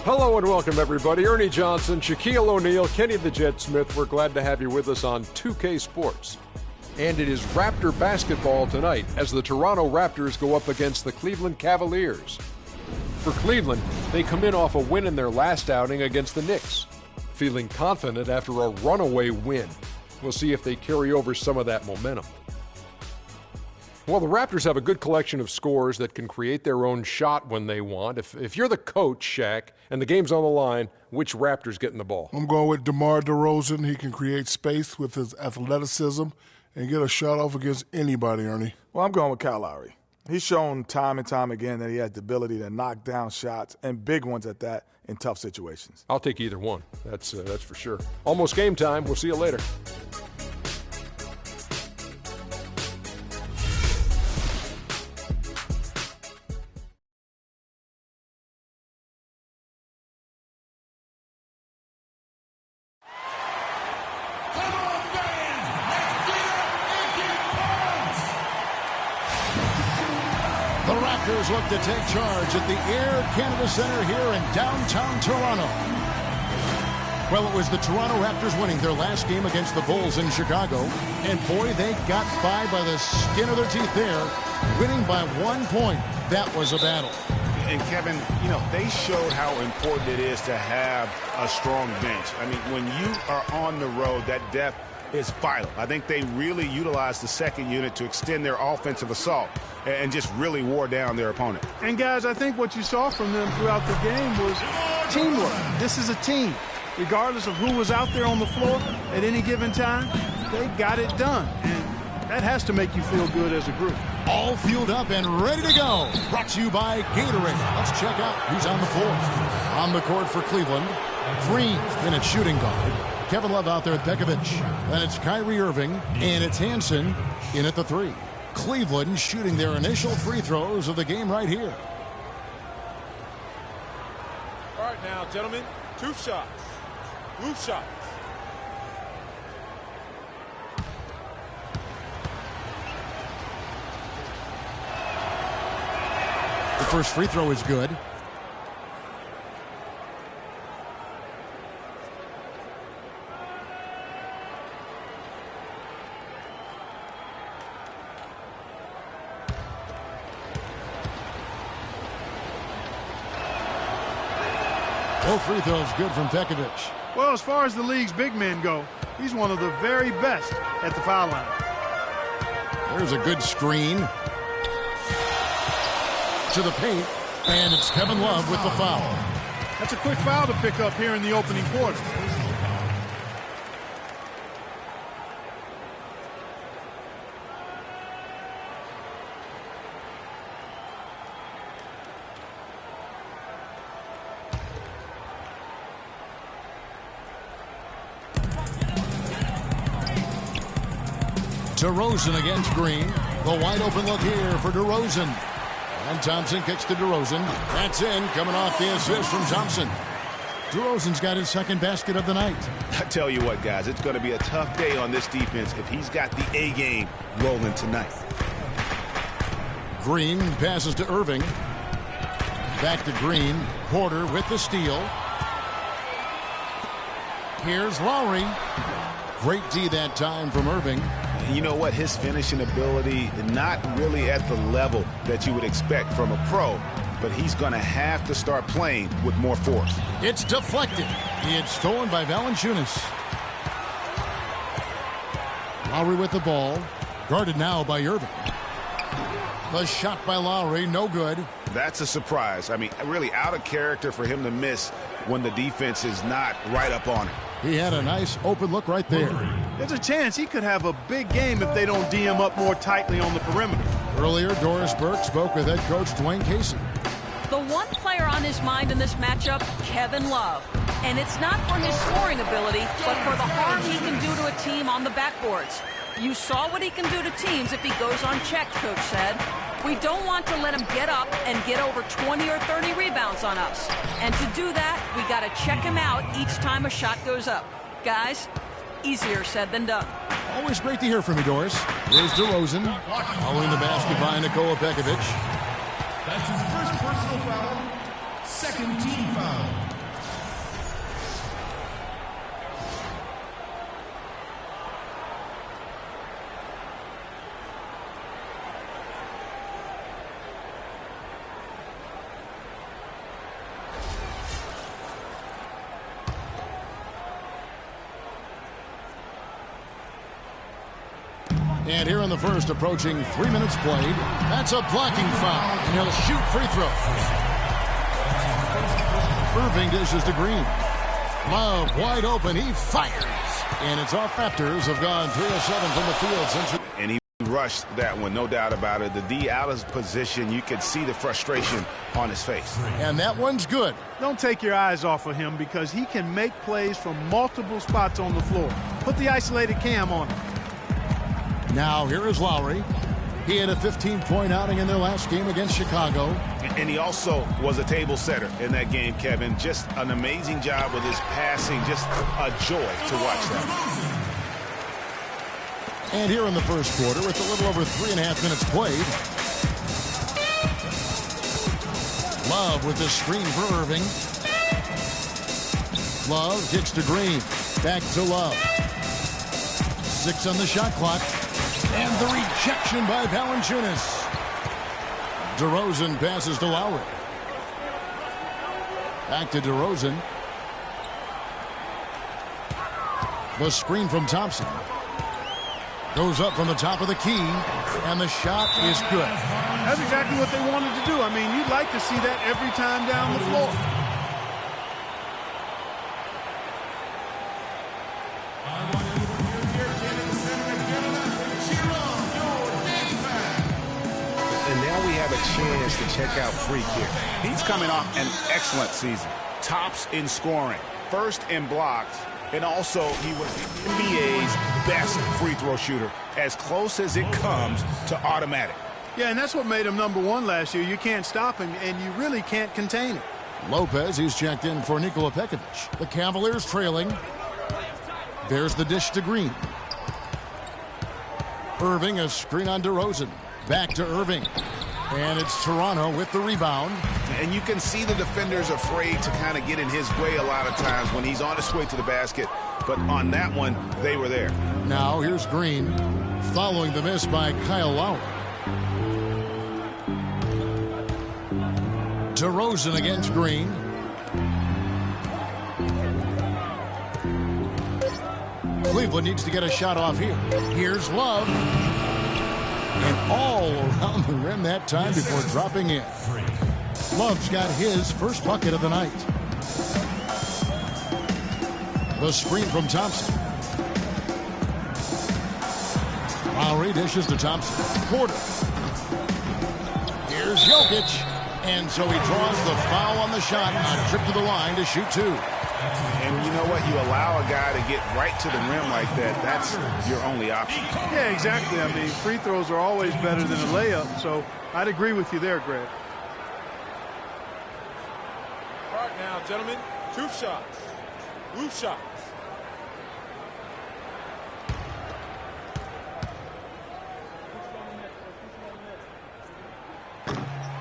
Hello and welcome, everybody. Ernie Johnson, Shaquille O'Neal, Kenny the Jet Smith. We're glad to have you with us on 2K Sports. And it is Raptor basketball tonight as the Toronto Raptors go up against the Cleveland Cavaliers. For Cleveland, they come in off a win in their last outing against the Knicks, feeling confident after a runaway win. We'll see if they carry over some of that momentum. Well, the Raptors have a good collection of scorers that can create their own shot when they want. If you're the coach, Shaq, and the game's on the line, which Raptors getting the ball? I'm going with DeMar DeRozan. He can create space with his athleticism and get a shot off against anybody, Ernie. Well, I'm going with Kyle Lowry. He's shown time and time again that he has the ability to knock down shots, and big ones at that, in tough situations. I'll take either one. That's for sure. Almost game time. We'll see you later. The Raptors look to take charge at the Air Canada Centre here in downtown Toronto. Well, it was the Toronto Raptors winning their last game against the Bulls in Chicago. And boy, they got by the skin of their teeth there, winning by 1 point. That was a battle. And Kevin, you know, they showed how important it is to have a strong bench. I mean, when you are on the road, that depth is vital. I think they really utilized the second unit to extend their offensive assault and just really wore down their opponent. And guys, I think what you saw from them throughout the game was teamwork. This is a team. Regardless of who was out there on the floor at any given time, they got it done. And that has to make you feel good as a group. All fueled up and ready to go. Brought to you by Gatorade. Let's check out who's on the floor. On the court for Cleveland, Green in at shooting guard. Kevin Love out there at Pekovic. Then it's Kyrie Irving, and it's Hansen in at the 3. Cleveland shooting their initial free throws of the game right here. All right now, gentlemen, 2 shots. Blue shots. The first free throw is good. Both free throws good from Pekovic. Well, as far as the league's big men go, he's one of the very best at the foul line. There's a good screen. To the paint, and it's Kevin Love with the foul. That's a quick foul to pick up here in the opening quarter. DeRozan against Green. The wide open look here for DeRozan. And Thompson kicks to DeRozan. That's in, coming off the assist from Thompson. DeRozan's got his second basket of the night. I tell you what, guys, it's going to be a tough day on this defense if he's got the A game rolling tonight. Green passes to Irving. Back to Green. Porter with the steal. Here's Lowry. Great D that time from Irving. And you know what? His finishing ability, not really at the level that you would expect from a pro, but he's going to have to start playing with more force. It's deflected. It's stolen by Valanciunas. Lowry with the ball. Guarded now by Irving. The shot by Lowry, no good. That's a surprise. I mean, really out of character for him to miss when the defense is not right up on him. He had a nice open look right there. There's a chance he could have a big game if they don't D him up more tightly on the perimeter. Earlier, Doris Burke spoke with head coach Dwayne Casey. The one player on his mind in this matchup, Kevin Love. And it's not for his scoring ability, but for the harm he can do to a team on the backboards. You saw what he can do to teams if he goes unchecked, Coach said. We don't want to let him get up and get over 20 or 30 rebounds on us. And to do that, we got to check him out each time a shot goes up. Guys, easier said than done. Always great to hear from you, Doris. Here's DeRozan, following the basket by Niquo Pekovic. That's his first personal foul, second team foul. And here in the first, approaching 3 minutes played, that's a blocking foul, and he'll shoot free throw. Irving dishes to Green. Love wide open, he fires. And it's off. Raptors have gone 3 of 7 from the field since. And he rushed that one, no doubt about it. The D out of position, you could see the frustration on his face. And that one's good. Don't take your eyes off of him because he can make plays from multiple spots on the floor. Put the isolated cam on him. Now here is Lowry. He had a 15-point outing in their last game against Chicago. And he also was a table setter in that game, Kevin. Just an amazing job with his passing. Just a joy to watch that. And here in the first quarter, with a little over 3.5 minutes played. Love with the screen for Irving. Love kicks to Green. Back to Love. 6 on the shot clock. And the rejection by Valanciunas. DeRozan passes to Lowry. Back to DeRozan. The screen from Thompson. Goes up from the top of the key. And the shot is good. That's exactly what they wanted to do. I mean, you'd like to see that every time down the floor. Chance to check out Freak here. He's coming off an excellent season. Tops in scoring, first in blocks, and also he was the NBA's best free throw shooter, as close as it comes to automatic. Yeah, and that's what made him #1 last year. You can't stop him, and you really can't contain him. Lopez, he's checked in for Niquo. The Cavaliers trailing. There's the dish to Green. Irving, a screen on DeRozan. Back to Irving. And it's Toronto with the rebound. And you can see the defenders afraid to kind of get in his way a lot of times when he's on his way to the basket. But on that one, they were there. Now here's Green, following the miss by Kyle Lowry. DeRozan against Green. Cleveland needs to get a shot off here. Here's Love. And all around the rim that time before dropping in. Love's got his first bucket of the night. The screen from Thompson. Lowry dishes to Thompson. Porter. Here's Jokic. And so he draws the foul on the shot on a trip to the line to shoot 2. And you know what? You allow a guy to get right to the rim like that. That's your only option. Yeah, exactly. I mean, free throws are always better than a layup. So I'd agree with you there, Greg. All right now, gentlemen, 2 shots. Roof shots.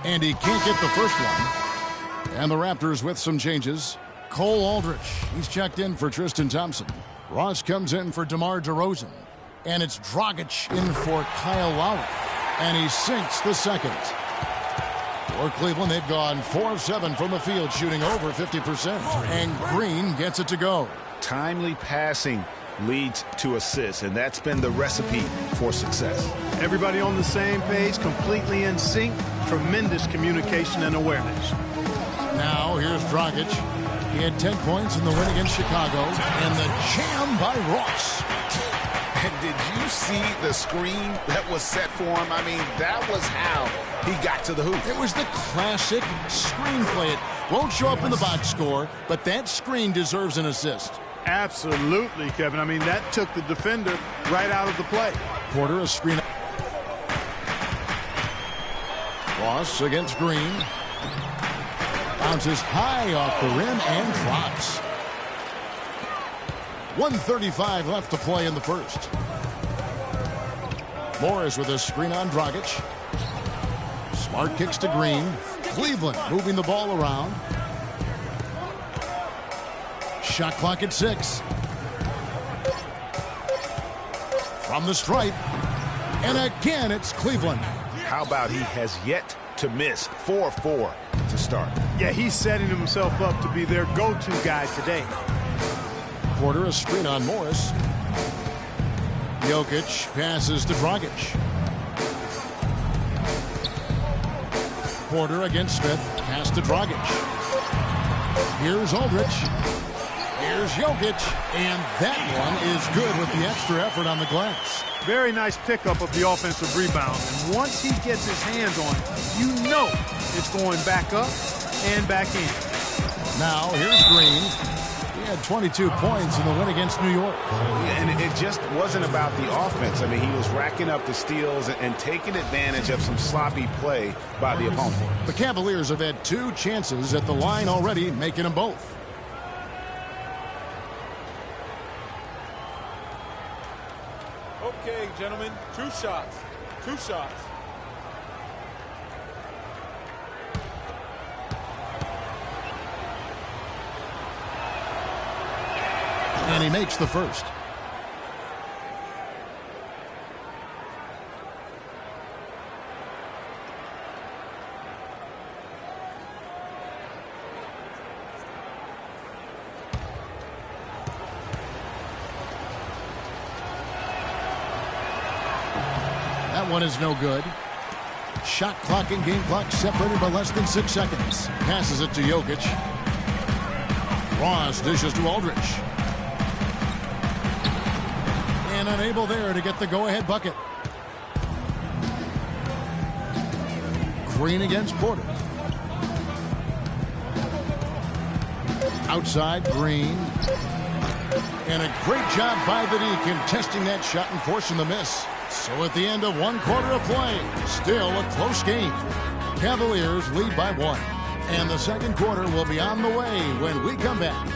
And he can't get the first one. And the Raptors with some changes. Cole Aldrich, he's checked in for Tristan Thompson. Ross comes in for DeMar DeRozan. And it's Dragic in for Kyle Lowry. And he sinks the second. For Cleveland, they've gone 4 of 7 from the field, shooting over 50%. And Green gets it to go. Timely passing leads to assists, and that's been the recipe for success. Everybody on the same page, completely in sync. Tremendous communication and awareness. Now here's Dragic. He had 10 points in the win against Chicago. And the jam by Ross. And did you see the screen that was set for him? I mean, that was how he got to the hoop. It was the classic screen play. It won't show up in the box score, but that screen deserves an assist. Absolutely, Kevin. I mean, that took the defender right out of the play. Porter, a screen. Ross against Green. Bounces high off the rim and drops. 1:35 left to play in the first. Morris with a screen on Dragic. Smart kicks to Green. Cleveland moving the ball around. Shot clock at 6. From the stripe. And again, it's Cleveland. How about he has yet to miss 4-4 to start? Yeah, he's setting himself up to be their go-to guy today. Porter, a screen on Morris. Jokic passes to Dragic. Porter against Smith. Pass to Dragic. Here's Aldridge. Here's Jokic. And that one is good with the extra effort on the glass. Very nice pickup of the offensive rebound. And once he gets his hands on it, you know it's going back up and back in. Now, here's Green. He had 22 points in the win against New York. Yeah, and it just wasn't about the offense. I mean, he was racking up the steals and taking advantage of some sloppy play by the opponent. The Cavaliers have had 2 chances at the line already, making them both. Okay, gentlemen, 2 shots. 2 shots. And he makes the first. That one is no good. Shot clock and game clock separated by less than 6 seconds. Passes it to Jokic. Ross dishes to Aldridge. And unable there to get the go-ahead bucket. Green against Porter. Outside, Green. And a great job by the D contesting that shot and forcing the miss. So at the end of 1 quarter of play, still a close game. Cavaliers lead by 1. And the second quarter will be on the way when we come back.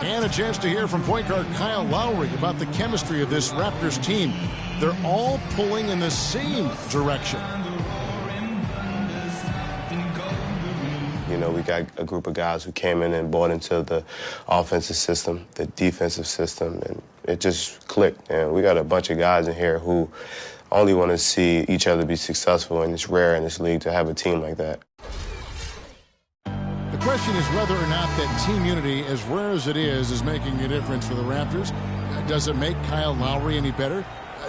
And a chance to hear from point guard Kyle Lowry about the chemistry of this Raptors team. They're all pulling in the same direction. You know, we got a group of guys who came in and bought into the offensive system, the defensive system, and it just clicked. And we got a bunch of guys in here who only want to see each other be successful, and it's rare in this league to have a team like that. The question is whether or not that team unity, as rare as it is making a difference for the Raptors. Does it make Kyle Lowry any better?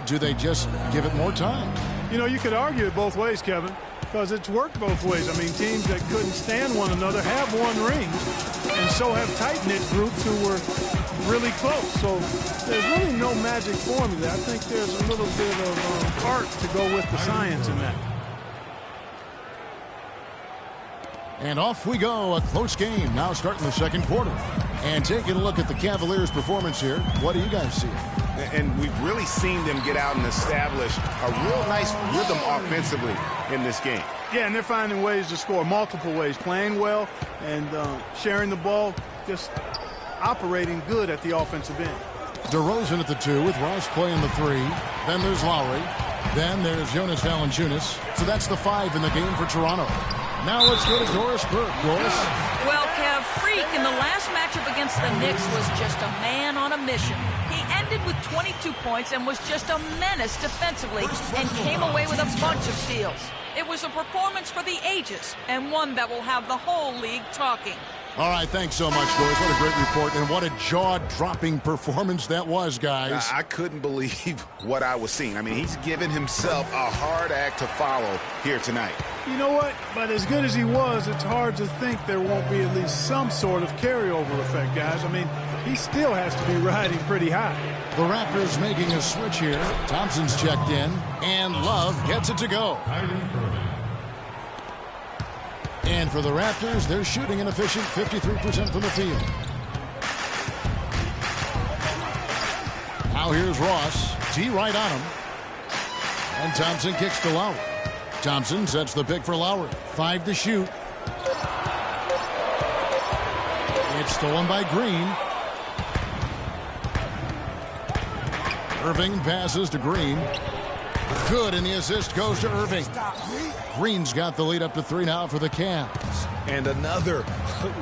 Do they just give it more time? You know, you could argue it both ways, Kevin, because it's worked both ways. I mean, teams that couldn't stand one another have won rings, and so have tight-knit groups who were really close. So there's really no magic formula. I think there's a little bit of art to go with the science in that. And off we go, a close game now starting the second quarter. And taking a look at the Cavaliers' performance here, what do you guys see? And we've really seen them get out and establish a real nice rhythm offensively in this game. Yeah, and they're finding ways to score multiple ways, playing well and sharing the ball, just operating good at the offensive end. DeRozan at the 2 with Ross playing the 3. Then there's Lowry. Then there's Jonas Valanciunas. So that's the 5 in the game for Toronto. Now let's go to Doris Burke. Doris? Well, Kev, Freak in the last matchup against the Knicks was just a man on a mission. He ended with 22 points and was just a menace defensively and came away with a bunch of steals. It was a performance for the ages and one that will have the whole league talking. All right, thanks so much, Doris. What a great report, and what a jaw-dropping performance that was, guys. I couldn't believe what I was seeing. I mean, he's given himself a hard act to follow here tonight. You know what? But as good as he was, it's hard to think there won't be at least some sort of carryover effect, guys. I mean, he still has to be riding pretty high. The Raptors making a switch here. Thompson's checked in, and Love gets it to go. And for the Raptors, they're shooting an efficient 53% from the field. Now here's Ross. T right on him. And Thompson kicks to Lowry. Thompson sets the pick for Lowry. 5 to shoot. It's stolen by Green. Irving passes to Green. Good, and the assist goes to Irving. Green's got the lead up to 3 now for the Cavs. And another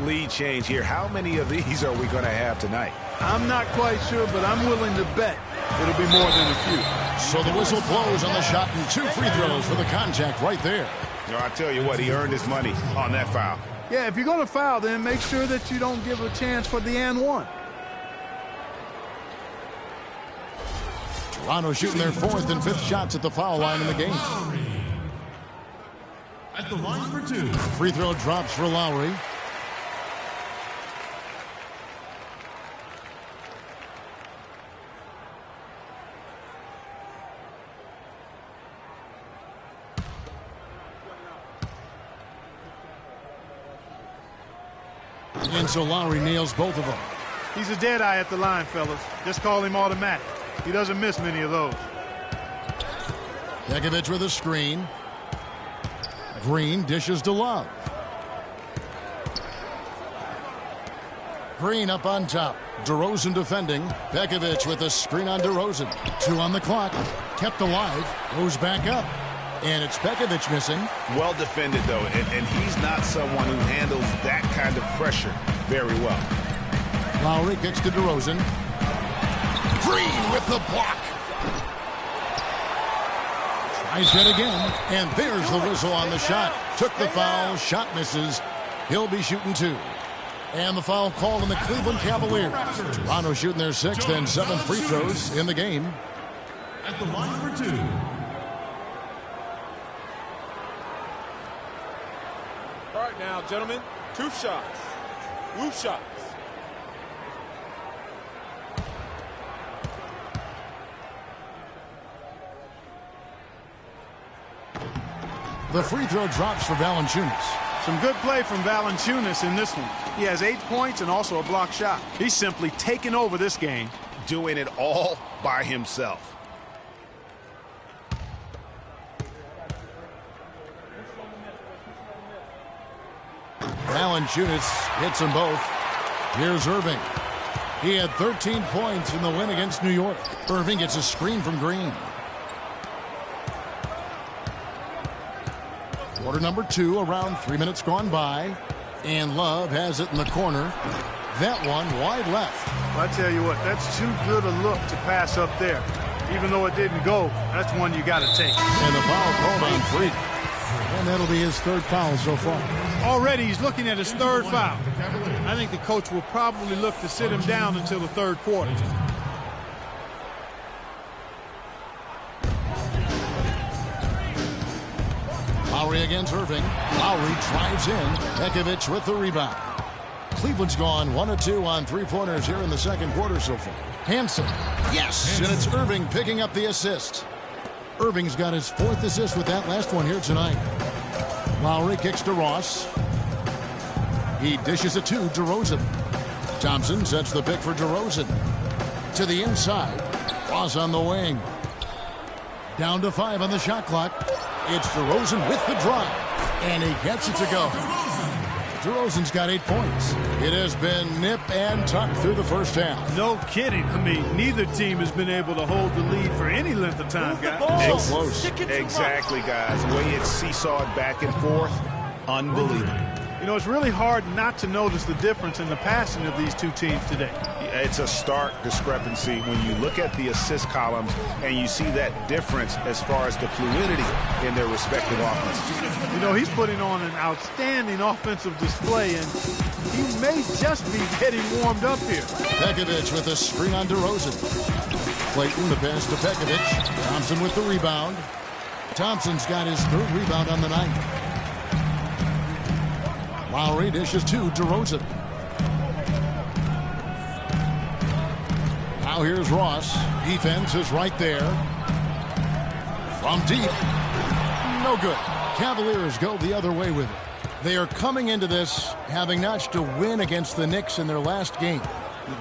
lead change here. How many of these are we going to have tonight? I'm not quite sure, but I'm willing to bet it'll be more than a few. So the whistle blows on the shot and 2 free throws for the contact right there. I tell you what, he earned his money on that foul. Yeah, if you're going to foul, then make sure that you don't give a chance for the and one. Toronto shooting their 4th and 5th shots at the foul line in the game. At the line for 2. Free throw drops for Lowry. And so Lowry nails both of them. He's a dead eye at the line, fellas. Just call him automatic. He doesn't miss many of those. Pekovic with a screen. Green dishes to Love. Green up on top. DeRozan defending. Pekovic with a screen on DeRozan. 2 on the clock. Kept alive. Goes back up. And it's Pekovic missing. Well defended, though, and he's not someone who handles that kind of pressure very well. Lowry kicks to DeRozan. Green with the block. Tries it again, and there's the whistle on the shot. Took the foul, shot misses. He'll be shooting 2. And the foul called on the Cleveland Cavaliers. Toronto shooting their 6th and 7th free throws in the game. At the line for 2. All right now, gentlemen, 2 shots. Loose shots. The free throw drops for Valanciunas. Some good play from Valanciunas in this one. He has 8 points and also a block shot. He's simply taken over this game. Doing it all by himself. Valanciunas hits them both. Here's Irving. He had 13 points in the win against New York. Irving gets a screen from Green. Quarter number 2, around 3 minutes gone by. And Love has it in the corner. That one wide left. Well, I tell you what, that's too good a look to pass up there. Even though it didn't go, that's one you got to take. And the foul called on Freak. And that'll be his 3rd foul so far. Already he's looking at his 3rd foul. I think the coach will probably look to sit him down until the 3rd quarter. Lowry against Irving. Lowry drives in. Pekovic with the rebound. Cleveland's gone 1 of 2 on 3-pointers here in the 2nd quarter so far. Hansen. Yes, and it's Irving picking up the assist. Irving's got his 4th assist with that last one here tonight. Lowry kicks to Ross. He dishes it to DeRozan. Thompson sets the pick for DeRozan. To the inside. Ross on the wing. Down to 5 on the shot clock. It's DeRozan with the drive. And he gets it to go. DeRozan's got 8 points. It has been nip and tuck through the first half. No kidding. I mean, neither team has been able to hold the lead for any length of time, guys. So close. Exactly, guys. The way it's seesawed back and forth, unbelievable. You know, it's really hard not to notice the difference in the passing of these two teams today. It's a stark discrepancy when you look at the assist columns and you see that difference as far as the fluidity in their respective offenses. You know, he's putting on an outstanding offensive display, and he may just be getting warmed up here. Pekovic with a screen on DeRozan. Clayton the pass to Pekovic. Thompson with the rebound. Thompson's got his 3rd rebound on the night. Lowry dishes to DeRozan. Now here's Ross. Defense is right there. From deep. No good. Cavaliers go the other way with it. They are coming into this having notched a win against the Knicks in their last game.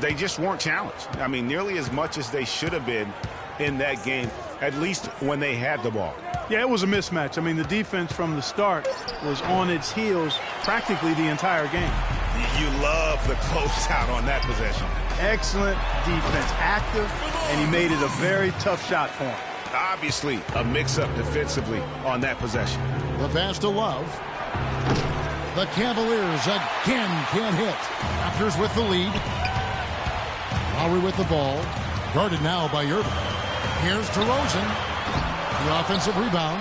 They just weren't challenged. I mean, nearly as much as they should have been in that game, at least when they had the ball. Yeah, it was a mismatch. I mean, the defense from the start was on its heels practically the entire game. You love the closeout on that possession. Excellent defense, active, and he made it a very tough shot for him. Obviously, a mix-up defensively on that possession. The pass to Love. The Cavaliers again can't hit. Raptors with the lead. Lowry with the ball. Guarded now by Irving. Here's DeRozan. The offensive rebound.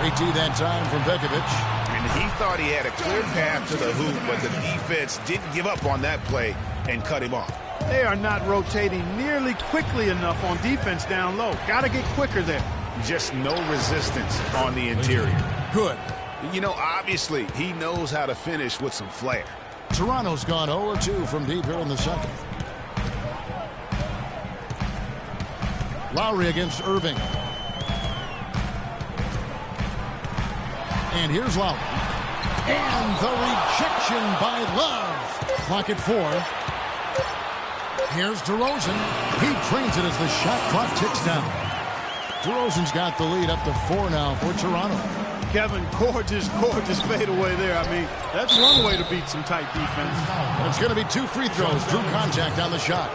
Great D that time from Bekovic. And he thought he had a clear path to the hoop, but the defense didn't give up on that play and cut him off. They are not rotating nearly quickly enough on defense down low. Got to get quicker there. Just no resistance on the interior. Good. You know, obviously, he knows how to finish with some flair. Toronto's gone 0-2 from deep here in the second. Lowry against Irving. And here's Lowry. And the rejection by Love. Clock at 4. Here's DeRozan. He trains it as the shot clock ticks down. DeRozan's got the lead up to 4 now for Toronto. Kevin, gorgeous fadeaway there. I mean, that's one way to beat some tight defense. And it's going to be 2 free throws. Drew contact on the shot.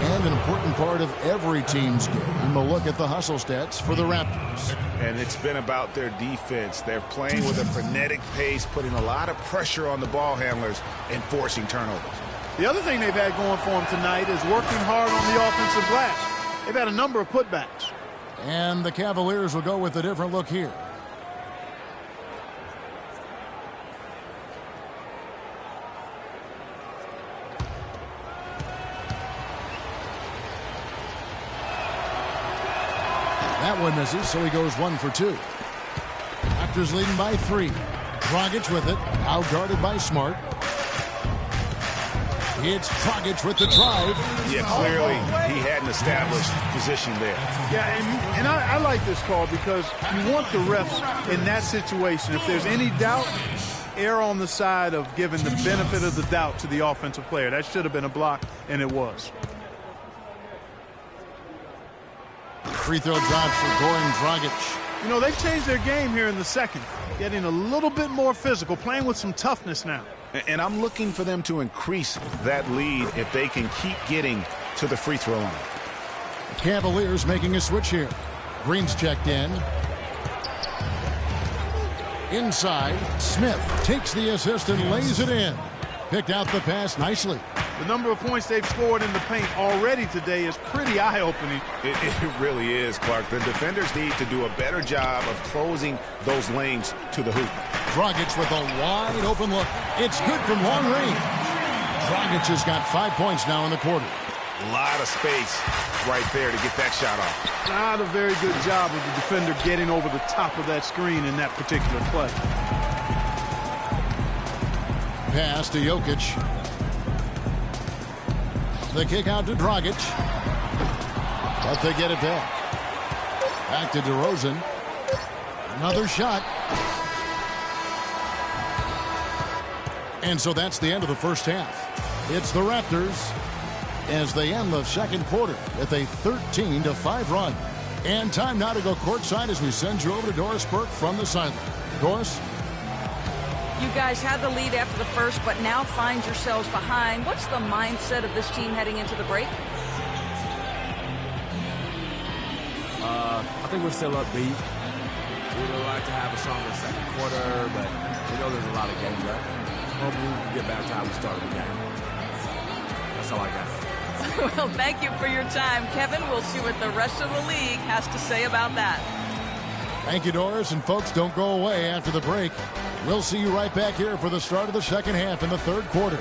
And an important part of every team's game, a look at the hustle stats for the Raptors. And it's been about their defense. They're playing with a frenetic pace, putting a lot of pressure on the ball handlers and forcing turnovers. The other thing they've had going for them tonight is working hard on the offensive glass. They've had a number of putbacks. And the Cavaliers will go with a different look here. That one misses, so he goes 1 for 2. Raptors leading by 3. Dragic with it, out guarded by Smart. It's Dragic with the drive. Yeah, clearly he had an established position there. Yeah, and I like this call because you want the refs in that situation. If there's any doubt, err on the side of giving the benefit of the doubt to the offensive player. That should have been a block, and it was. Free throw drops for Goran Dragic. You know, they've changed their game here in the second, getting a little bit more physical, playing with some toughness now. And I'm looking for them to increase that lead if they can keep getting to the free throw line. The Cavaliers making a switch here. Green's checked in. Inside, Smith takes the assist and lays it in. Picked out the pass nicely. The number of points they've scored in the paint already today is pretty eye-opening. It really is, Clark. The defenders need to do a better job of closing those lanes to the hoop. Dragic with a wide open look. It's good from long range. Dragic has got 5 points now in the quarter. A lot of space right there to get that shot off. Not a very good job of the defender getting over the top of that screen in that particular play. Pass to Jokic. The kick out to Dragic. But they get it back. Back to DeRozan. Another shot. And so that's the end of the first half. It's the Raptors as they end the second quarter with a 13-5 run. And time now to go courtside as we send you over to Doris Burke from the sideline. Doris? You guys had the lead after the first, but now find yourselves behind. What's the mindset of this team heading into the break? I think we're still upbeat. We would like to have a stronger second quarter, but we know there's a lot of games left. Hopefully we can get back to how we started the game. That's all I got. Well, thank you for your time, Kevin. We'll see what the rest of the league has to say about that. Thank you, Doris. And folks, don't go away after the break. We'll see you right back here for the start of the second half in the third quarter.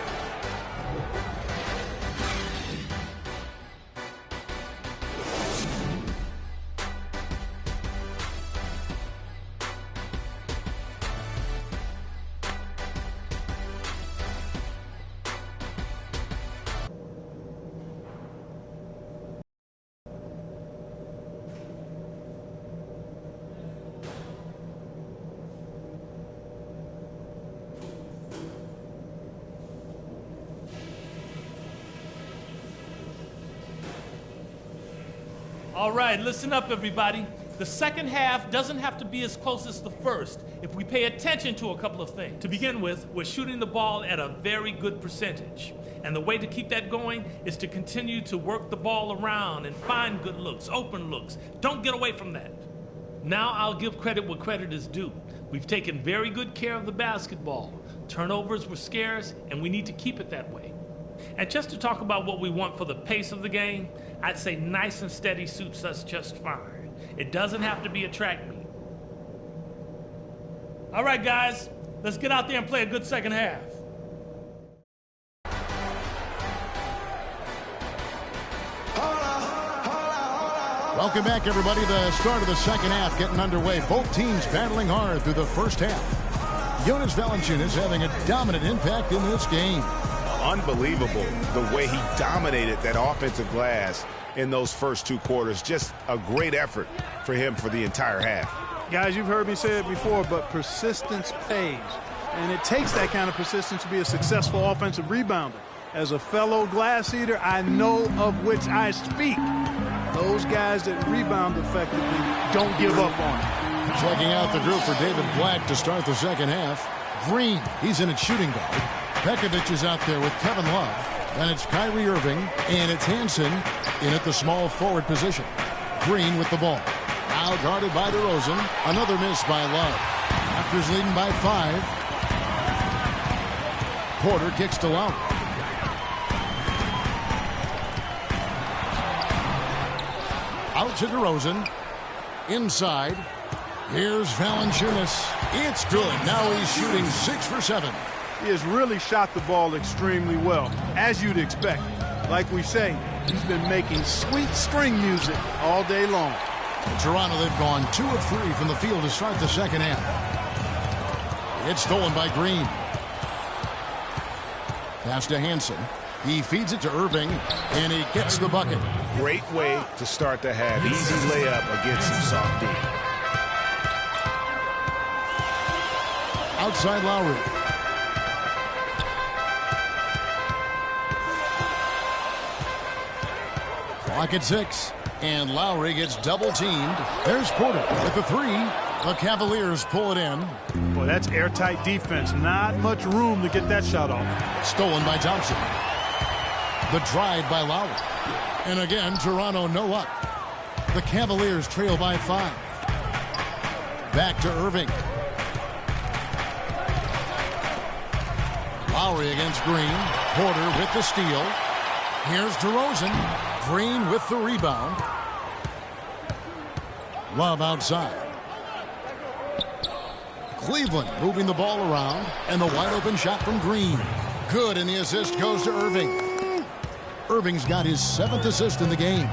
All right, listen up, everybody. The second half doesn't have to be as close as the first if we pay attention to a couple of things. To begin with, we're shooting the ball at a very good percentage. And the way to keep that going is to continue to work the ball around and find good looks, open looks. Don't get away from that. Now I'll give credit where credit is due. We've taken very good care of the basketball. Turnovers were scarce, and we need to keep it that way. And just to talk about what we want for the pace of the game, I'd say nice and steady suits us just fine. It doesn't have to be a track meet. All right, guys, let's get out there and play a good second half. Welcome back, everybody. The start of the second half getting underway. Both teams battling hard through the first half. Jonas Valanciunas having a dominant impact in this game. Unbelievable the way he dominated that offensive glass in those first two quarters. Just a great effort for him for the entire half. Guys, you've heard me say it before, but persistence pays. And it takes that kind of persistence to be a successful offensive rebounder. As a fellow glass eater, I know of which I speak. Those guys that rebound effectively don't give up on it. Checking out the group for David Black to start the second half. Green, he's in at shooting guard. Pekovic is out there with Kevin Love. Then it's Kyrie Irving, and it's Hansen in at the small forward position. Green with the ball. Now guarded by DeRozan. Another miss by Love. Raptors leading by 5. Porter kicks to Lowry. Out to DeRozan. Inside. Here's Valanciunas. It's good. Now he's shooting 6 for 7. He has really shot the ball extremely well, as you'd expect. Like we say, he's been making sweet string music all day long. In Toronto, they've gone 2 of 3 from the field to start the second half. It's stolen by Green. Pass to Hansen. He feeds it to Irving, and he gets the bucket. Great way to start the half. Easy layup against some soft D. Outside Lowry. Clock at 6, and Lowry gets double-teamed. There's Porter with the 3. The Cavaliers pull it in. Boy, that's airtight defense. Not much room to get that shot off. Stolen by Thompson. The drive by Lowry. And again, Toronto no up. The Cavaliers trail by 5. Back to Irving. Lowry against Green. Porter with the steal. Here's DeRozan. Green with the rebound. Love outside. Cleveland moving the ball around. And the wide open shot from Green. Good, and the assist goes to Irving. Irving's got his 7th assist in the game.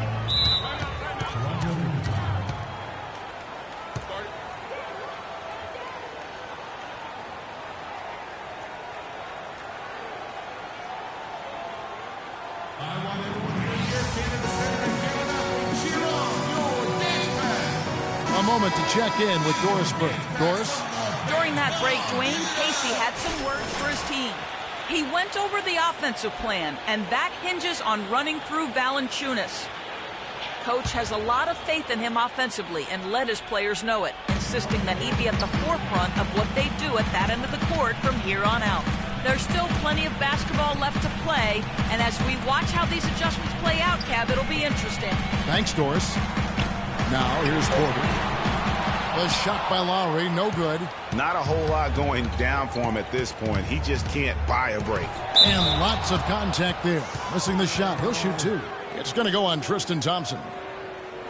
A moment to check in with Doris Burke. Doris? During that break, Dwayne Casey had some words for his team. He went over the offensive plan, and that hinges on running through Valanciunas. Coach has a lot of faith in him offensively and let his players know it, insisting that he be at the forefront of what they do at that end of the court from here on out. There's still plenty of basketball left to play, and as we watch how these adjustments play out, Cav, it'll be interesting. Thanks, Doris. Now, here's Porter. The shot by Lowry, no good. Not a whole lot going down for him at this point. He just can't buy a break. And lots of contact there. Missing the shot. He'll shoot 2. It's going to go on Tristan Thompson.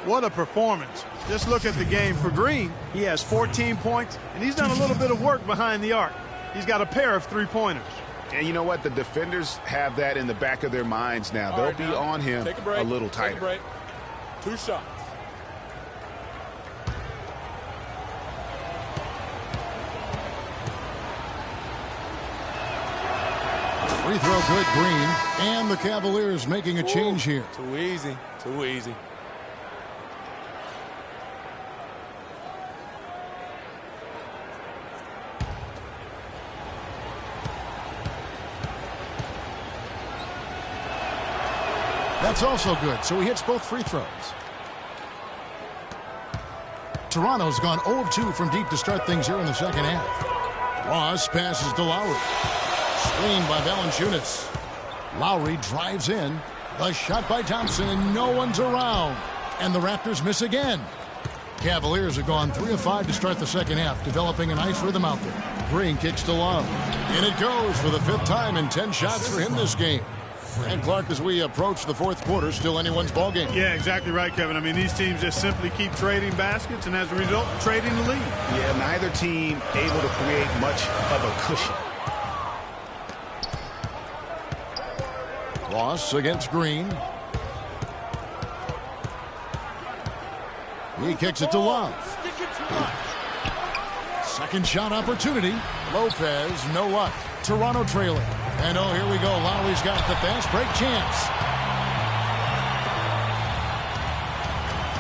What a performance. Just look at the game for Green. He has 14 points, and he's done a little bit of work behind the arc. He's got a pair of 3-pointers. And you know what? The defenders have that in the back of their minds now. They'll be on him a little tighter. Take a break. 2 shots. Free throw good, Green. And the Cavaliers making a change here. Too easy. Too easy. That's also good, so he hits both free throws. Toronto's gone 0 of 2 from deep to start things here in the second half. Ross passes to Lowry. Screened by Valanciunas. Lowry drives in. The shot by Thompson, and no one's around. And the Raptors miss again. Cavaliers have gone 3 of 5 to start the second half, developing a nice rhythm out there. Green kicks to Love. And it goes for the 5th time in 10 shots for him this game. And Clark, as we approach the 4th quarter, still anyone's ball game. Yeah, exactly right, Kevin. I mean, these teams just simply keep trading baskets, and as a result, trading the lead. Yeah, neither team able to create much of a cushion. Ross against Green. He kicks it to Love. Second shot opportunity. Lopez, no luck. Toronto trailing. And oh, here we go. Lowry's got the fast break chance.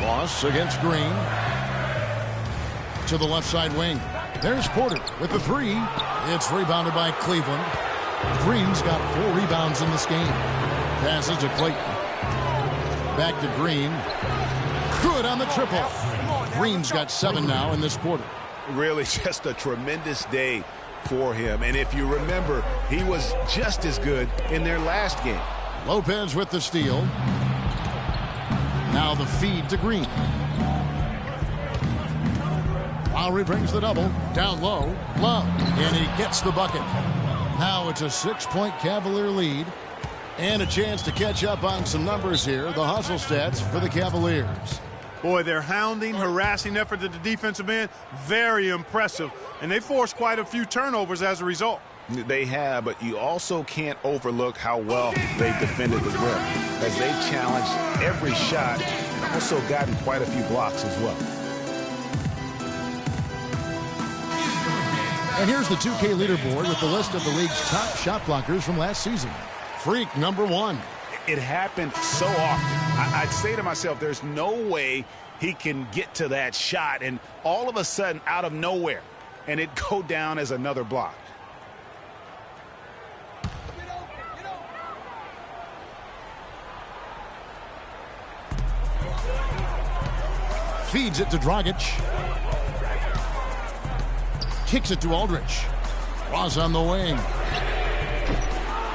Ross against Green. To the left side wing. There's Porter with the 3. It's rebounded by Cleveland. Green's got 4 rebounds in this game. Passes to Clayton. Back to Green. Good on the triple. Green's got 7 now in this quarter. Really just a tremendous day for him. And if you remember, he was just as good in their last game. Lopez with the steal. Now the feed to Green. Lowry brings the double. Down low. Love. And he gets the bucket. Now it's a 6-point Cavalier lead. And a chance to catch up on some numbers here. The hustle stats for the Cavaliers. Boy, their hounding, harassing effort at the defensive end, very impressive. And they forced quite a few turnovers as a result. They have, but you also can't overlook how well they've defended the rim, as they've challenged every shot and also gotten quite a few blocks as well. And here's the 2K leaderboard with the list of the league's top shot blockers from last season. Freak number 1. It happened so often. I'd say to myself, there's no way he can get to that shot, and all of a sudden, out of nowhere, and it go down as another block. Feeds it to Dragic. Kicks it to Aldridge. Ross on the wing.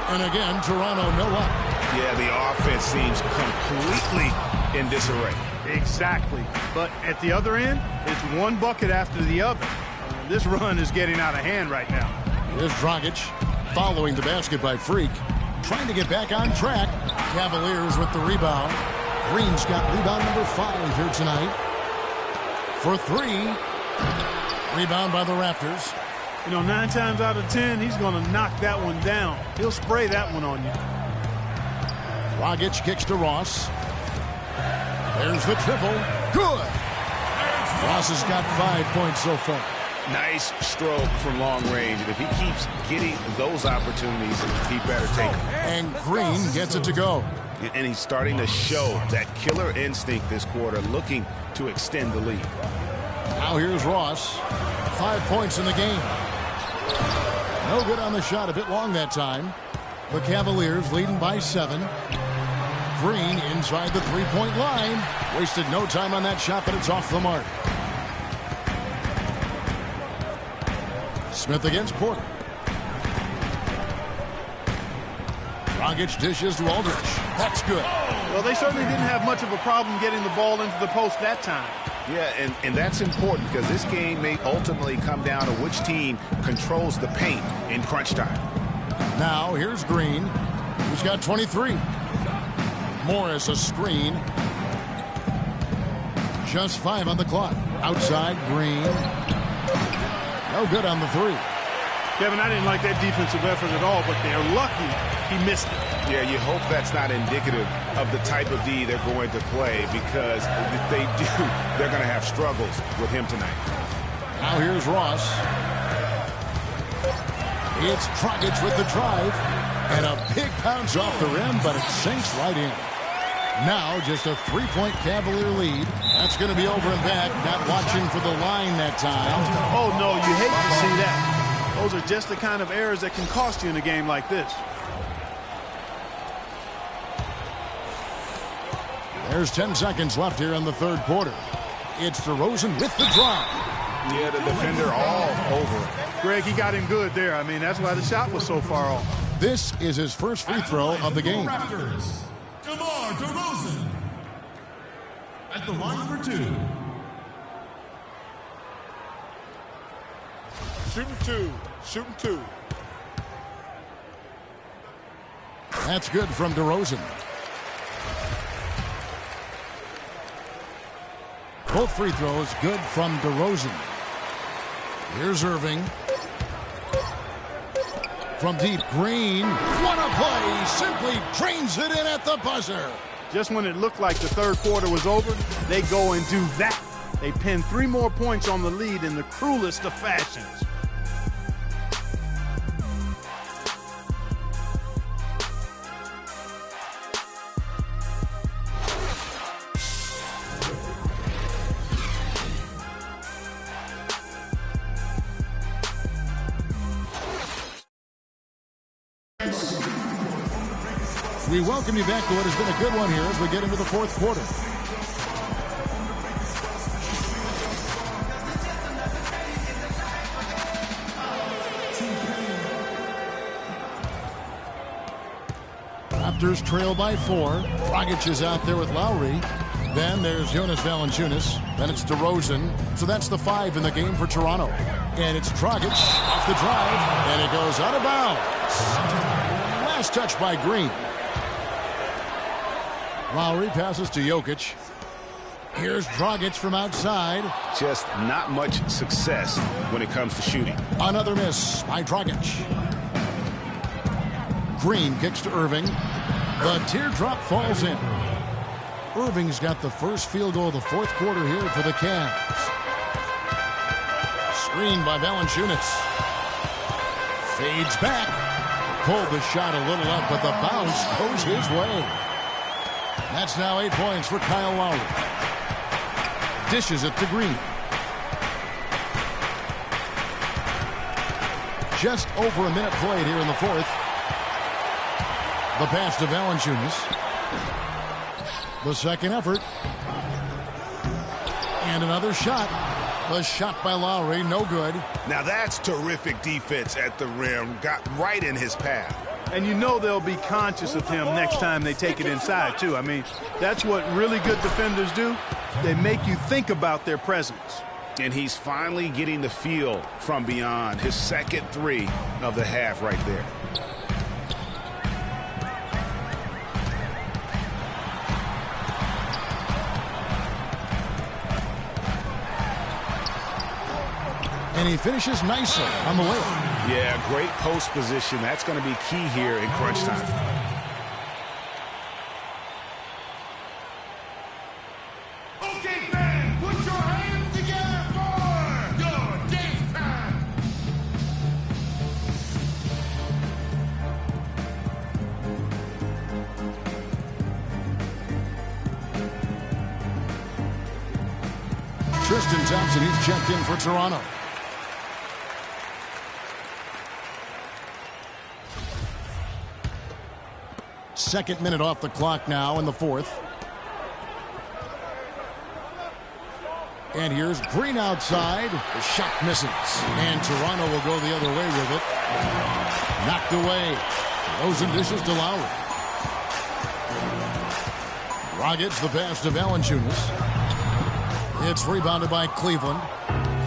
And again, Toronto no up. Yeah, the offense seems completely in disarray. Exactly. But at the other end, it's one bucket after the other. This run is getting out of hand right now. Here's Dragic following the basket by Freak. Trying to get back on track. Cavaliers with the rebound. Green's got rebound number 5 here tonight. For 3. Rebound by the Raptors. You know, 9 times out of 10, he's going to knock that one down. He'll spray that one on you. Dragic kicks to Ross. There's the triple. Good. Ross has got 5 points so far. Nice stroke from long range. And if he keeps getting those opportunities, he better take them. And Green gets it to go. And he's starting to show that killer instinct this quarter, looking to extend the lead. Now here's Ross. 5 points in the game. No good on the shot, a bit long that time. The Cavaliers leading by 7. Green inside the 3-point line. Wasted no time on that shot, but it's off the mark. Smith against Porter. Dragic dishes to Aldridge. That's good. Well, they certainly didn't have much of a problem getting the ball into the post that time. Yeah, and that's important because this game may ultimately come down to which team controls the paint in crunch time. Now here's Green, who's got 23. Morris a screen. Just 5 on the clock. Outside Green. No good on the 3. Kevin, I didn't like that defensive effort at all, but they're lucky he missed it. Yeah, you hope that's not indicative of the type of D they're going to play, because if they do, they're going to have struggles with him tonight. Now here's Ross. It's Dragic with the drive. And a big bounce off the rim, but it sinks right in. Now just a 3-point Cavalier lead. That's going to be over and back. Not watching for the line that time. Oh, no, you hate to see that. Those are just the kind of errors that can cost you in a game like this. There's 10 seconds left here in the 3rd quarter. It's DeRozan with the drive. Yeah, the defender all over it. Greg, he got him good there. I mean, that's why the shot was so far off. This is his first free throw of the game. Raptors, DeMar DeRozan. At the line for 2. Shooting 2. Shooting 2. That's good from DeRozan. Both free throws good from DeRozan. Here's Irving. From deep, Green. What a play! Simply drains it in at the buzzer. Just when it looked like the third quarter was over, they go and do that. They pin 3 more points on the lead in the cruelest of fashions. We welcome you back to what has been a good one here as we get into the fourth quarter. Raptors trail by 4. Dragic is out there with Lowry. Then there's Jonas Valanciunas. Then it's DeRozan. So that's the 5 in the game for Toronto. And it's Dragic off the drive. And it goes out of bounds. Last touch by Green. Lowry passes to Jokic. Here's Dragic from outside. Just not much success when it comes to shooting. Another miss by Dragic. Green kicks to Irving. The teardrop falls in. Irving's got the first field goal of the fourth quarter here for the Cavs. Screen by Valanciunas. Fades back. Pulled the shot a little up, but the bounce goes his way. That's now 8 points for Kyle Lowry. Dishes it to Green. Just over a minute played here in the fourth. The pass to Valanciunas. The second effort. And another shot. The shot by Lowry, no good. Now that's terrific defense at the rim. Got right in his path. And you know they'll be conscious of him next time they take it inside, too. I mean, that's what really good defenders do. They make you think about their presence. And he's finally getting the feel from beyond. His second 3 of the half right there. And he finishes nicely on the way. Yeah, great post position. That's going to be key here in crunch time. Okay, fans, put your hands together for your dance time. Tristan Thompson, he's checked in for Toronto. Second minute off the clock now in the fourth. And here's Green outside. The shot misses. And Toronto will go the other way with it. Knocked away. Rosen dishes to Lowry. Dragic the pass to Valanciunas. It's rebounded by Cleveland.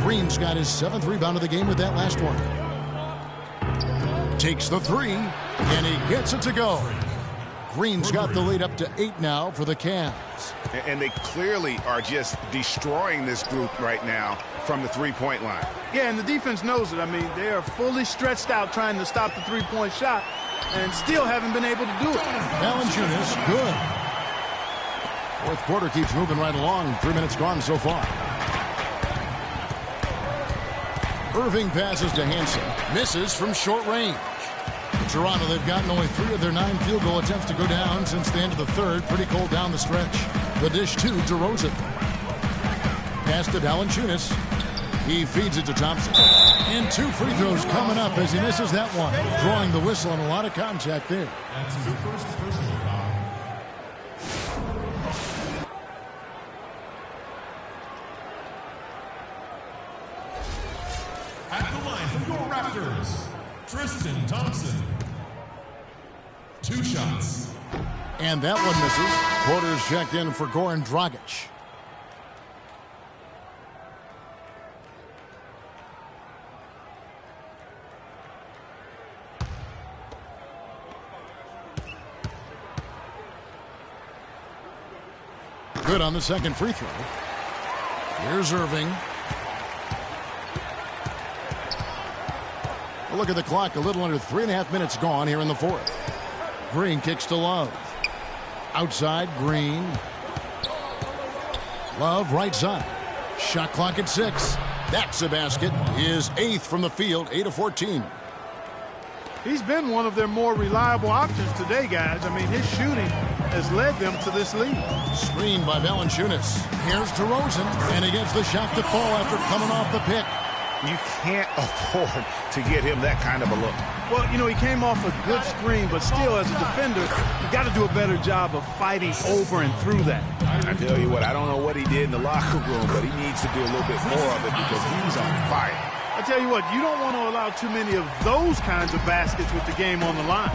Green's got his 7th rebound of the game with that last one. Takes the 3. And he gets it to go. Green's got the lead up to 8 now for the Cavs. And they clearly are just destroying this group right now from the three-point line. Yeah, and the defense knows it. I mean, they are fully stretched out trying to stop the three-point shot and still haven't been able to do it. Valanciunas, good. Fourth quarter keeps moving right along. 3 minutes gone so far. Irving passes to Hansen. Misses from short range. Toronto, they've gotten only 3 of their 9 field goal attempts to go down since the end of the third. Pretty cold down the stretch. The dish to DeRozan. Pass to Valanciunas. He feeds it to Thompson. And 2 free throws coming up as he misses that one. Drawing the whistle and a lot of contact there. That's his first personal foul. At the line from your Raptors, Tristan Thompson. 2 shots. And that one misses. Porter's checked in for Goran Dragic. Good on the second free throw. Here's Irving. A look at the clock. A little under 3.5 minutes gone here in the fourth. Green kicks to Love. Outside, Green. Love, right side. Shot clock at 6. That's a basket. His 8th from the field, 8 of 14. He's been one of their more reliable options today, guys. I mean, his shooting has led them to this lead. Screened by Valanciunas. Here's DeRozan, and he gets the shot to fall after coming off the pick. You can't afford to get him that kind of a look. Well, you know, he came off a good screen, but still, as a defender, you got to do a better job of fighting over and through that. I tell you what, I don't know what he did in the locker room, but he needs to do a little bit more of it because he's on fire. I tell you what, you don't want to allow too many of those kinds of baskets with the game on the line.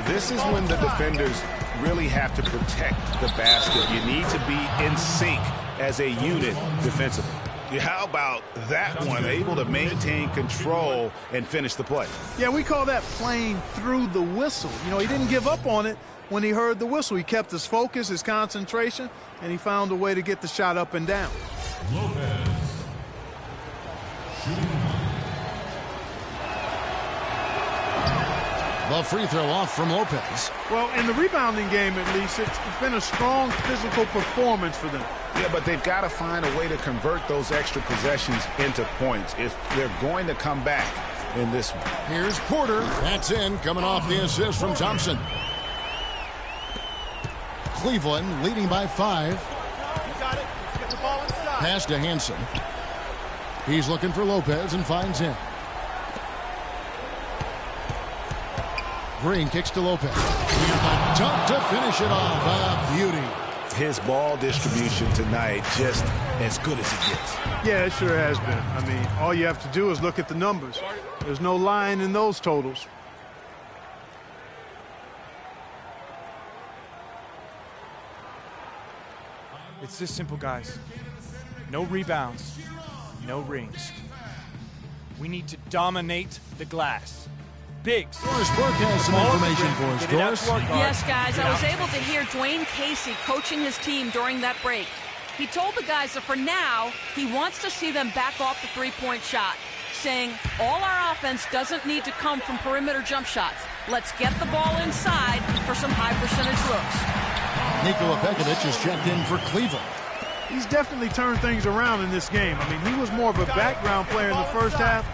This is when the defenders really have to protect the basket. You need to be in sync as a unit defensively. How about that one? Able to maintain control and finish the play. Yeah, we call that playing through the whistle. You know, he didn't give up on it when he heard the whistle. He kept his focus, his concentration, and he found a way to get the shot up and down. Lopez. The free throw off from Lopez. Well, in the rebounding game, at least, it's been a strong physical performance for them. Yeah, but they've got to find a way to convert those extra possessions into points if they're going to come back in this one. Here's Porter. That's in, coming off the assist from Thompson. Cleveland leading by 5. You got it. Let's get the ball inside. Pass to Hansen. He's looking for Lopez and finds him. Green kicks to Lopez. And a dunk to finish it off. A beauty. His ball distribution tonight just as good as it gets. Yeah, it sure has been. I mean, all you have to do is look at the numbers. There's no lying in those totals. It's this simple, guys. No rebounds, no rings. We need to dominate the glass. Biggs. Doris Burke has some information for us, Doris. Yes, guys, I was able to hear Dwayne Casey coaching his team during that break. He told the guys that for now, he wants to see them back off the three-point shot, saying all our offense doesn't need to come from perimeter jump shots. Let's get the ball inside for some high-percentage looks. Nikola Pekovic is checked in for Cleveland. He's definitely turned things around in this game. I mean, he was more of a background player in the first half.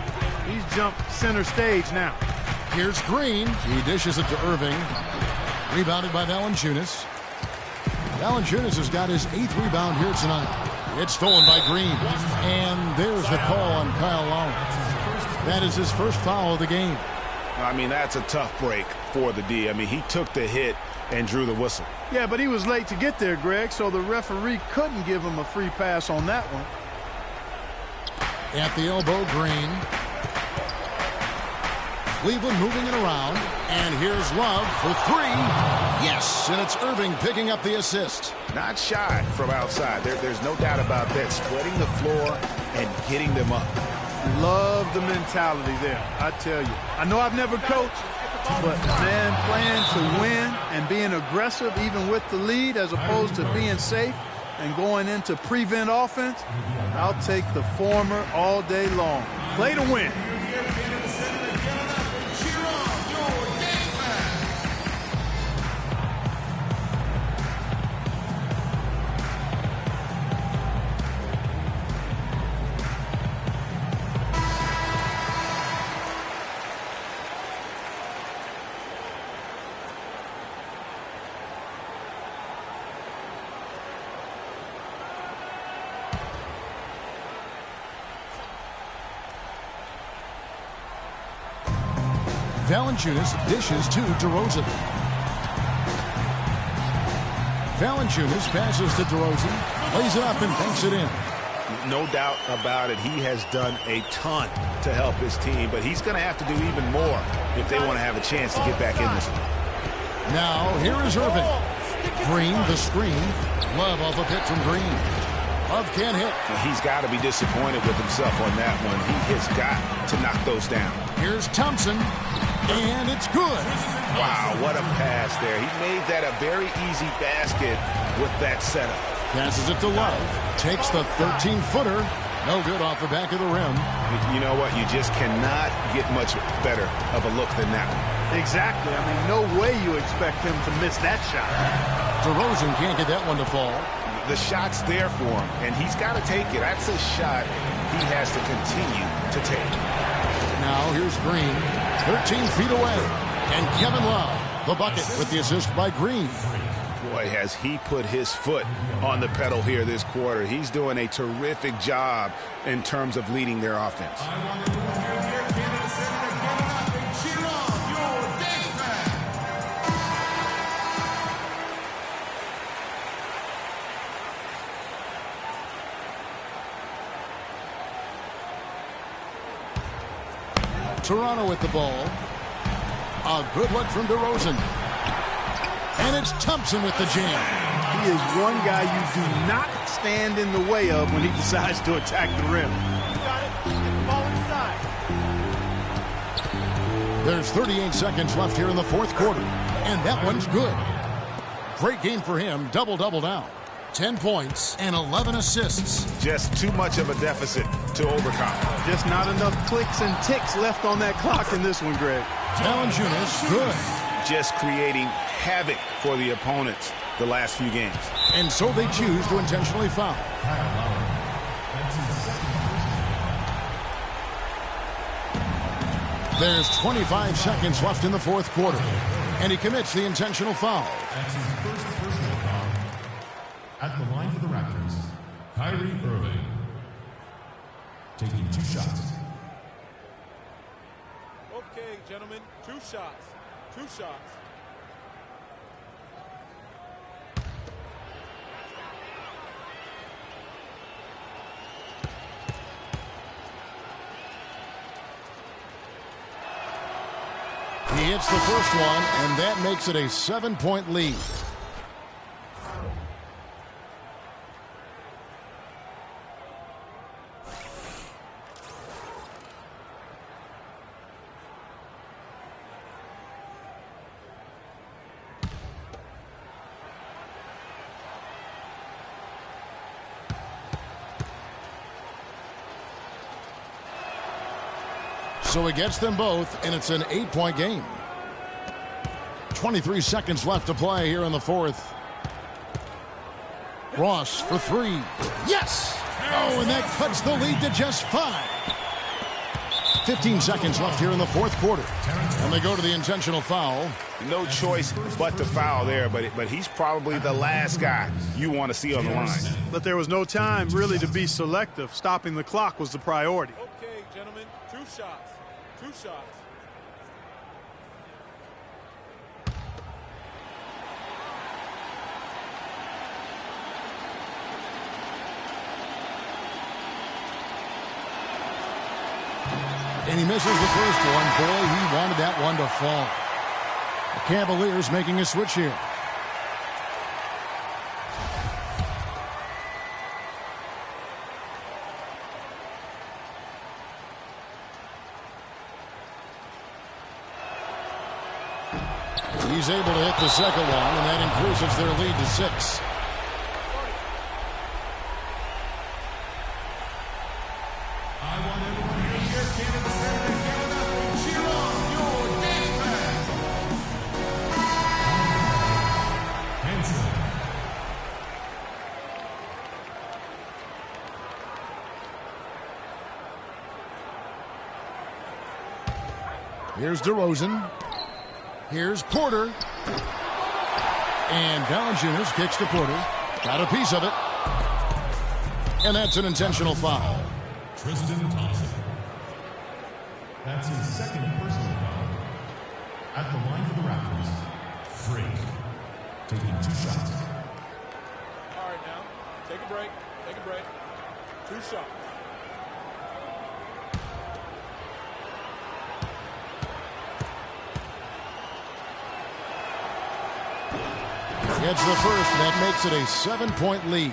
He's jumped center stage now. Here's Green. He dishes it to Irving. Rebounded by Valanciunas. Valanciunas has got his 8th rebound here tonight. It's stolen by Green. And there's the call on Kyle Lowry. That is his first foul of the game. I mean, that's a tough break for the D. I mean, he took the hit and drew the whistle. Yeah, but he was late to get there, Greg, so the referee couldn't give him a free pass on that one. At the elbow, Green. Cleveland moving it around, and here's Love for 3. Yes, and it's Irving picking up the assist. Not shy from outside. There's no doubt about that. Spreading the floor and getting them up. Love the mentality there, I tell you. I know I've never coached, but man, playing to win and being aggressive even with the lead as opposed to being safe and going into prevent offense, I'll take the former all day long. Play to win. Valanciunas dishes to DeRozan. Valanciunas passes to DeRozan, lays it up and banks it in. No doubt about it. He has done a ton to help his team, but he's going to have to do even more if they want to have a chance to get back in this one. Now, here is Irving. Green, the screen. Love off a pitch from Green. Love can't hit. He's got to be disappointed with himself on that one. He has got to knock those down. Here's Thompson, and it's good. Wow, what a pass there. He made that a very easy basket with that setup. Passes it to Love. Takes the 13-footer. No good off the back of the rim. You know what? You just cannot get much better of a look than that one. Exactly. I mean, no way you expect him to miss that shot. DeRozan can't get that one to fall. The shot's there for him, and he's got to take it. That's a shot he has to continue to take. Now here's Green, 13 feet away. And Kevin Love, the bucket with the assist by Green. Boy, has he put his foot on the pedal here this quarter. He's doing a terrific job in terms of leading their offense. Toronto with the ball. A good look from DeRozan. And it's Thompson with the jam. He is one guy you do not stand in the way of when he decides to attack the rim. Got it. Get the ball inside. There's 38 seconds left here in the fourth quarter. And that one's good. Great game for him. Double-double now. 10 points and 11 assists. Just too much of a deficit to overcome. Just not enough clicks and ticks left on that clock in this one, Greg. Valanciunas, good. Just creating havoc for the opponents the last few games. And so they choose to intentionally foul. There's 25 seconds left in the fourth quarter. And he commits the intentional foul. That's his first personal foul. At the line for the Raptors, Kyrie Irving. Taking 2 shots. Okay, gentlemen, 2 shots. 2 shots. He hits the first one, and that makes it a 7-point lead. So he gets them both, and it's an 8-point game. 23 seconds left to play here in the fourth. Ross for 3. Yes! Oh, and that cuts the lead to just 5. 15 seconds left here in the fourth quarter. And they go to the intentional foul. No choice but to foul there, but he's probably the last guy you want to see on the line. But there was no time really to be selective. Stopping the clock was the priority. Okay, gentlemen, 2 shots. 2 shots. And he misses the first one. Boy, he wanted that one to fall. The Cavaliers making a switch here. He's able to hit the second one, and that increases their lead to 6. Here's DeRozan. Here's Porter. And Valanciunas kicks to Porter. Got a piece of it. And that's an intentional foul. Tristan Thompson. That's his second personal foul. At the line for the Raptors, Freak. Taking 2 shots. All right, now, take a break. Take a break. 2 shots. Gets the first, and that makes it a 7-point lead.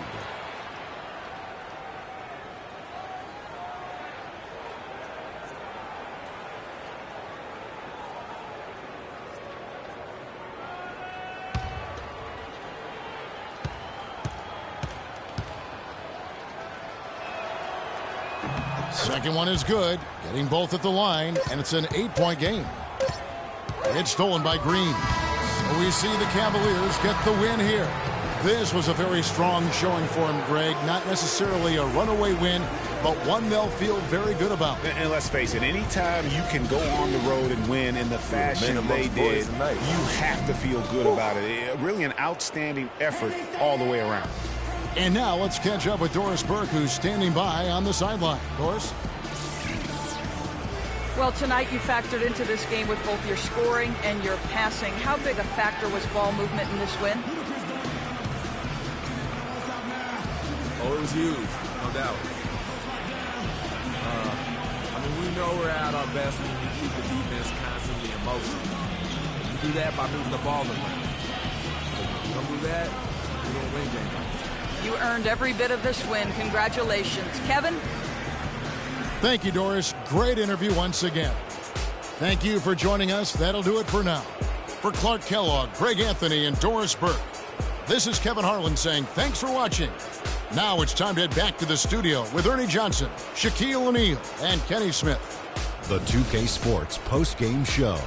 Second one is good, getting both at the line, and it's an 8-point game. It's stolen by Green. So we see the Cavaliers get the win here. This was a very strong showing for him, Greg. Not necessarily a runaway win, but one they'll feel very good about. And let's face it, anytime you can go on the road and win in the fashion they did, you have to feel good about it. Really an outstanding effort all the way around. And now let's catch up with Doris Burke, who's standing by on the sideline. Doris? Well, tonight you factored into this game with both your scoring and your passing. How big a factor was ball movement in this win? Oh, it was huge, no doubt. We know we're at our best when we keep the defense constantly in motion. You do that by moving the ball around. If you don't do that, you don't win games. You earned every bit of this win. Congratulations. Kevin? Thank you, Doris. Great interview once again. Thank you for joining us. That'll do it for now. For Clark Kellogg, Greg Anthony, and Doris Burke, this is Kevin Harlan saying thanks for watching. Now it's time to head back to the studio with Ernie Johnson, Shaquille O'Neal, and Kenny Smith. The 2K Sports post-game show.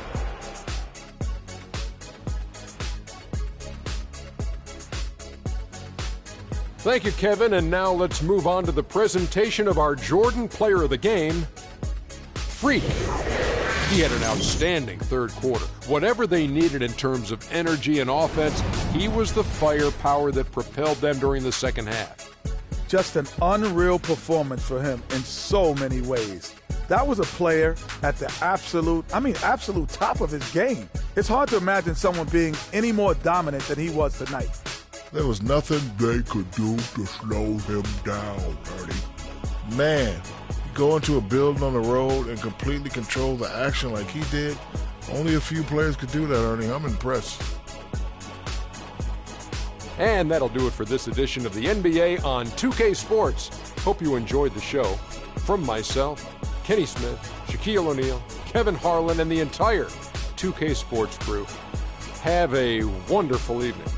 Thank you, Kevin. And now let's move on to the presentation of our Jordan Player of the Game, Freak. He had an outstanding third quarter. Whatever they needed in terms of energy and offense, he was the firepower that propelled them during the second half. Just an unreal performance for him in so many ways. That was a player at the absolute top of his game. It's hard to imagine someone being any more dominant than he was tonight. There was nothing they could do to slow him down, Ernie. Man, go into a building on the road and completely control the action like he did. Only a few players could do that, Ernie. I'm impressed. And that'll do it for this edition of the NBA on 2K Sports. Hope you enjoyed the show. From myself, Kenny Smith, Shaquille O'Neal, Kevin Harlan, and the entire 2K Sports crew, have a wonderful evening.